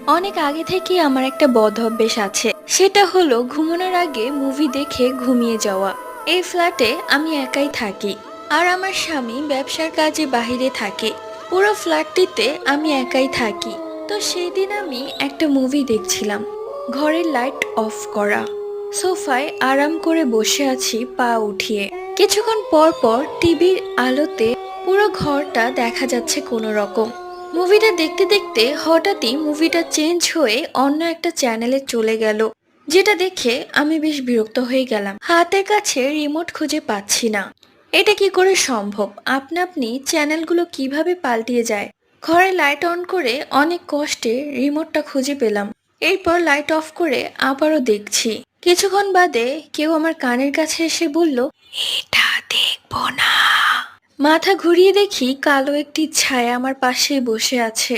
অনেক আগে থেকেই আমার একটা বদ অভ্যেস আছে, সেটা হলো ঘুমানোর আগে মুভি দেখে ঘুমিয়ে যাওয়া। এই ফ্ল্যাটে আমি একাই থাকি, আর আমার স্বামী ব্যবসার কাজে বাইরে থাকে। পুরো ফ্ল্যাটটিতে আমি একাই থাকি। তো সেই দিন আমি একটা মুভি দেখছিলাম, ঘরের লাইট অফ করা, সোফায় আরাম করে বসে আছি পা উঠিয়ে। কিছুক্ষণ পর পর টিভির আলোতে পুরো ঘরটা দেখা যাচ্ছে কোনো রকম। মুভিটা দেখতে দেখতে হঠাৎই মুভিটা চেঞ্জ হয়ে অন্য একটা চ্যানেলে চলে গেল, যেটা দেখে আমি বেশ বিরক্ত হয়ে গেলাম। হাতের কাছে রিমোট খুঁজে পাচ্ছি না। এটা কি করে সম্ভব? আপনা আপনি চ্যানেলগুলো কিভাবে পাল্টিয়ে যায়? ঘরে লাইট অন করে অনেক কষ্টে রিমোটটা খুঁজে পেলাম। এরপর লাইট অফ করে আবারও দেখছি। কিছুক্ষণ বাদে কেউ আমার কানের কাছে এসে বলল, এটা দেখবো না। মাথা ঘুরিয়ে দেখি কালো একটি ছায়া আমার পাশেই বসে আছে।